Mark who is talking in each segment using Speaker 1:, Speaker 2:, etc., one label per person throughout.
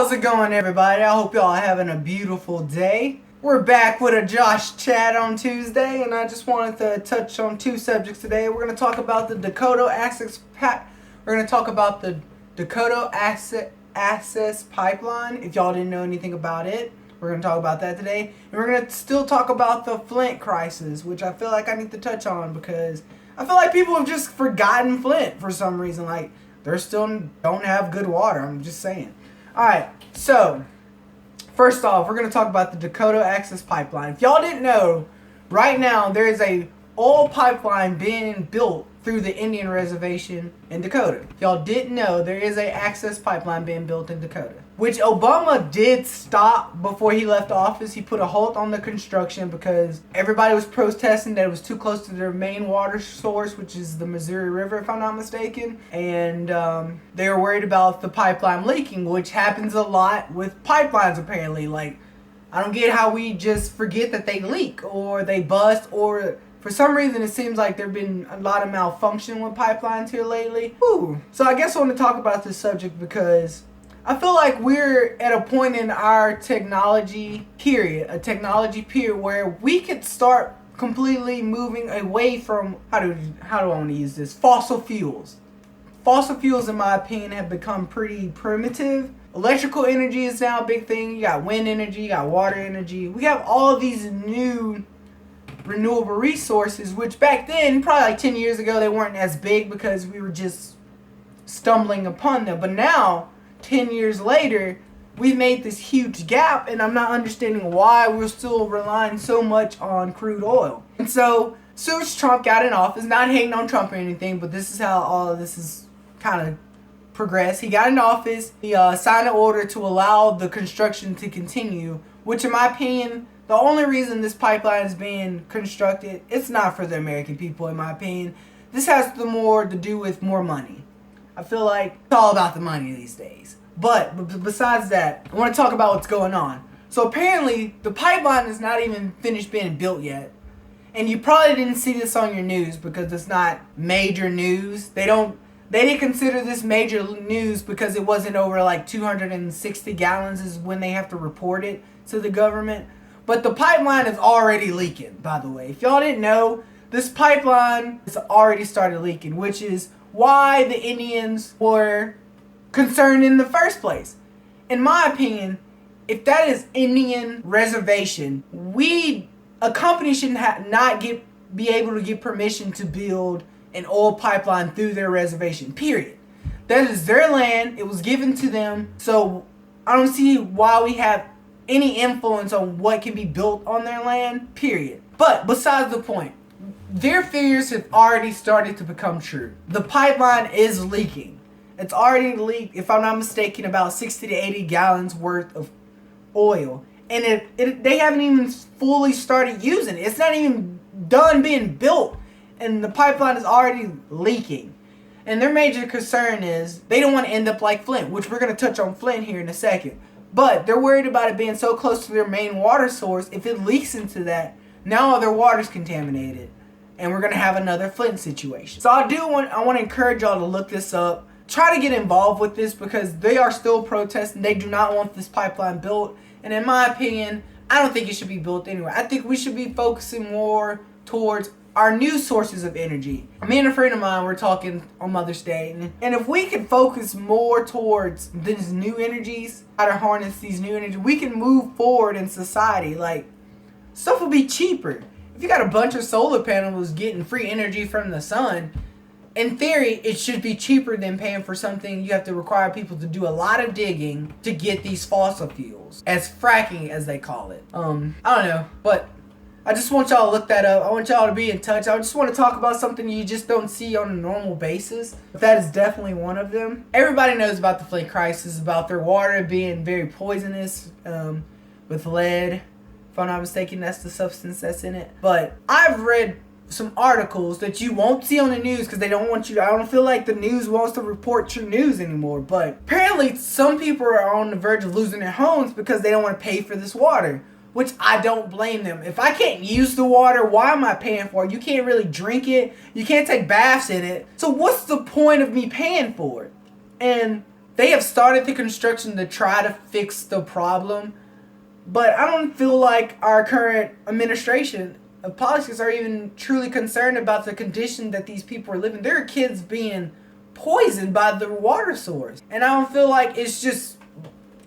Speaker 1: How's it going, everybody? I hope y'all are having a beautiful day. We're back with a Josh Chat on Tuesday, and I just wanted to touch on two subjects today. We're going to talk about the Dakota Access Pipeline. If y'all didn't know anything about it, we're going to talk about that today. And we're going to still talk about the Flint crisis, which I feel like I need to touch on because I feel like people have just forgotten Flint for some reason. Like, they still don't have good water. I'm just saying. Alright, so first off, we're going to talk about the Dakota Access Pipeline. If y'all didn't know, right now there is a oil pipeline being built through the Indian reservation in Dakota. If y'all didn't know, there is a access pipeline being built in Dakota, which Obama did stop before he left office. He put a halt on the construction because everybody was protesting that it was too close to their main water source, which is the Missouri River, if I'm not mistaken. And they were worried about the pipeline leaking, which happens a lot with pipelines apparently. Like, I don't get how we just forget that they leak or they bust, or for some reason it seems like there have been a lot of malfunction with pipelines here lately. Whew. So I guess I want to talk about this subject because I feel like we're at a point in our technology period, where we could start completely moving away from, how do I want to use this, fossil fuels. Fossil fuels, in my opinion, have become pretty primitive. Electrical energy is now a big thing. You got wind energy, you got water energy. We have all these new renewable resources, which back then, probably like 10 years ago, they weren't as big because we were just stumbling upon them. But now, 10 years later, we've made this huge gap, and I'm not understanding why we're still relying so much on crude oil. And so, as soon as Trump got in office, not hating on Trump or anything, but this is how all of this is kind of progressed. He got in office, he signed an order to allow the construction to continue, which in my opinion, the only reason this pipeline is being constructed, it's not for the American people, in my opinion. This has more to do with more money. I feel like it's all about the money these days. But besides that, I want to talk about what's going on. So apparently, the pipeline is not even finished being built yet. And you probably didn't see this on your news because it's not major news. They didn't consider this major news because it wasn't over like 260 gallons is when they have to report it to the government. But the pipeline is already leaking, by the way. If y'all didn't know, this pipeline has already started leaking, which is why the Indians were concerned in the first place. In my opinion, if that is Indian reservation, a company should not be able to get permission to build an oil pipeline through their reservation, period. That is their land. It was given to them. So I don't see why we have any influence on what can be built on their land, period. But besides the point, their fears have already started to become true. The pipeline is leaking. It's already leaked, if I'm not mistaken, about 60 to 80 gallons worth of oil. And they haven't even fully started using it. It's not even done being built. And the pipeline is already leaking. And their major concern is they don't want to end up like Flint, which we're going to touch on Flint here in a second. But they're worried about it being so close to their main water source. If it leaks into that, now their water's contaminated. And we're going to have another Flint situation. So I want to encourage y'all to look this up. Try to get involved with this because they are still protesting. They do not want this pipeline built. And in my opinion, I don't think it should be built anywhere. I think we should be focusing more towards our new sources of energy. Me and a friend of mine were talking on Mother's Day, and if we could focus more towards these new energies, how to harness these new energies, we can move forward in society. Like, stuff will be cheaper. If you got a bunch of solar panels getting free energy from the sun, in theory, it should be cheaper than paying for something you have to require people to do a lot of digging to get these fossil fuels, as fracking as they call it. I don't know, but I just want y'all to look that up. I want y'all to be in touch. I just want to talk about something you just don't see on a normal basis. But that is definitely one of them. Everybody knows about the Flint crisis, about their water being very poisonous with lead. If I'm not mistaken, that's the substance that's in it. But I've read some articles that you won't see on the news because they don't want you to, I don't feel like the news wants to report true news anymore. But apparently some people are on the verge of losing their homes because they don't want to pay for this water. Which I don't blame them. If I can't use the water, why am I paying for it? You can't really drink it. You can't take baths in it. So what's the point of me paying for it? And they have started the construction to try to fix the problem, but I don't feel like our current administration of politics are even truly concerned about the condition that these people are living. There are kids being poisoned by the water source, and I don't feel like it's just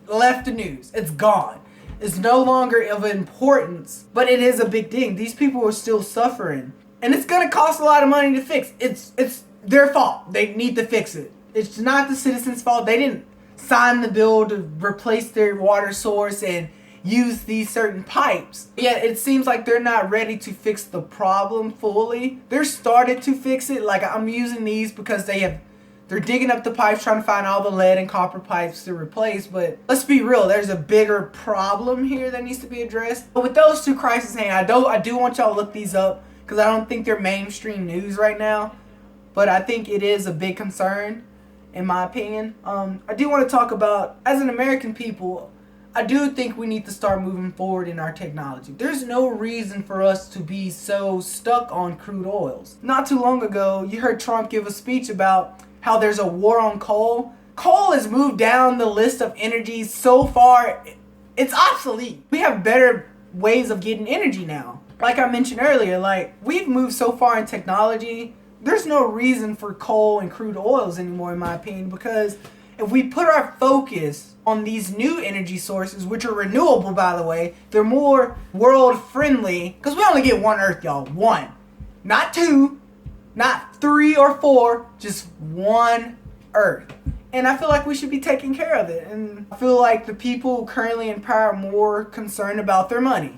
Speaker 1: left the news. It's gone. It's no longer of importance, but it is a big thing. These people are still suffering, and it's gonna cost a lot of money to fix. It's their fault. They need to fix it. It's not the citizens' fault. They didn't sign the bill to replace their water source and use these certain pipes. Yet it seems like they're not ready to fix the problem fully. They're started to fix it. Like, I'm using these because they're digging up the pipes, trying to find all the lead and copper pipes to replace. But let's be real, there's a bigger problem here that needs to be addressed. But with those two crises hanging, I do want y'all to look these up because I don't think they're mainstream news right now. But I think it is a big concern, in my opinion. I do want to talk about, as an American people, I do think we need to start moving forward in our technology. There's no reason for us to be so stuck on crude oils. Not too long ago, you heard Trump give a speech about how there's a war on coal. Coal has moved down the list of energies so far, it's obsolete. We have better ways of getting energy now. Like I mentioned earlier, like, we've moved so far in technology, there's no reason for coal and crude oils anymore, in my opinion, because if we put our focus on these new energy sources, which are renewable, by the way, they're more world friendly, because we only get one Earth, y'all. One. Not two, not 3 or 4, just one Earth. And I feel like we should be taking care of it. And I feel like the people currently in power are more concerned about their money.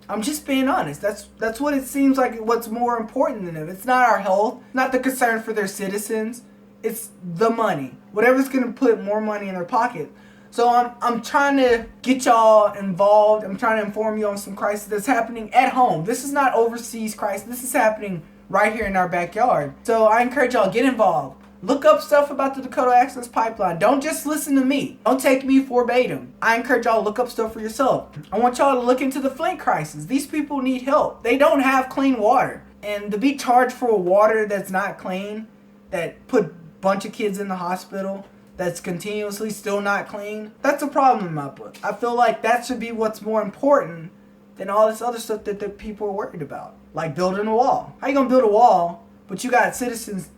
Speaker 1: I'm just being honest. That's what it seems like, what's more important than them. It's not our health, not the concern for their citizens. It's the money. Whatever's going to put more money in their pocket. So I'm trying to get y'all involved. I'm trying to inform you on some crisis that's happening at home. This is not overseas crisis. This is happening right here in our backyard. So I encourage y'all, get involved. Look up stuff about the Dakota Access Pipeline. Don't just listen to me. Don't take me verbatim. I encourage y'all to look up stuff for yourself. I want y'all to look into the Flint crisis. These people need help. They don't have clean water. And to be charged for water that's not clean, that put a bunch of kids in the hospital, that's continuously still not clean, that's a problem in my book. I feel like that should be what's more important than all this other stuff that the people are worried about. Like building a wall. How you gonna build a wall, but you got citizens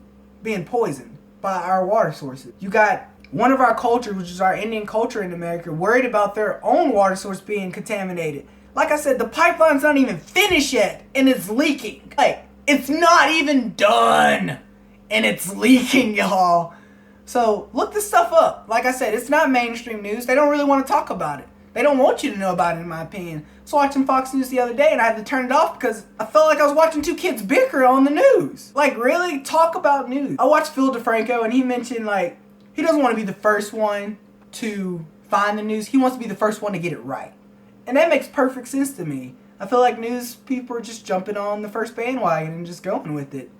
Speaker 1: being poisoned by our water sources? You got one of our cultures, which is our Indian culture in America, worried about their own water source being contaminated. Like I said, the pipeline's not even finished yet, and it's leaking. Like, it's not even done, and it's leaking, y'all. So, look this stuff up. Like I said, it's not mainstream news. They don't really want to talk about it. They don't want you to know about it, in my opinion. I was watching Fox News the other day, and I had to turn it off because I felt like I was watching two kids bicker on the news. Like, really? Talk about news. I watched Phil DeFranco, and he mentioned, like, he doesn't want to be the first one to find the news. He wants to be the first one to get it right. And that makes perfect sense to me. I feel like news people are just jumping on the first bandwagon and just going with it.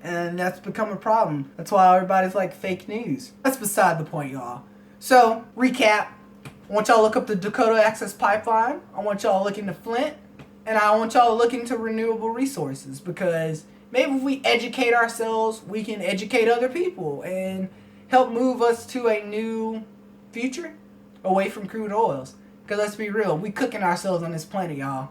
Speaker 1: And that's become a problem. That's why everybody's like fake news. That's beside the point, y'all. So, recap. I want y'all to look up the Dakota Access Pipeline. I want y'all to look into Flint. And I want y'all to look into renewable resources, because maybe if we educate ourselves, we can educate other people and help move us to a new future away from crude oils. Because let's be real, we cooking ourselves on this planet, y'all.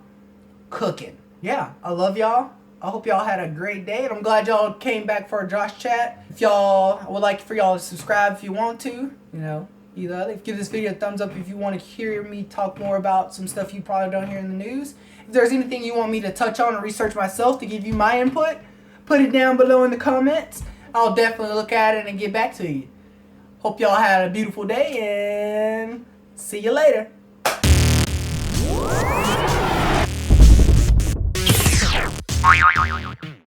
Speaker 1: Cooking. Yeah, I love y'all. I hope y'all had a great day, and I'm glad y'all came back for a Josh chat. If y'all, I would like for y'all to subscribe if you want to, you know, either give this video a thumbs up if you want to hear me talk more about some stuff you probably don't hear in the news. If there's anything you want me to touch on or research myself to give you my input, put it down below in the comments. I'll definitely look at it and get back to you. Hope y'all had a beautiful day, and see you later.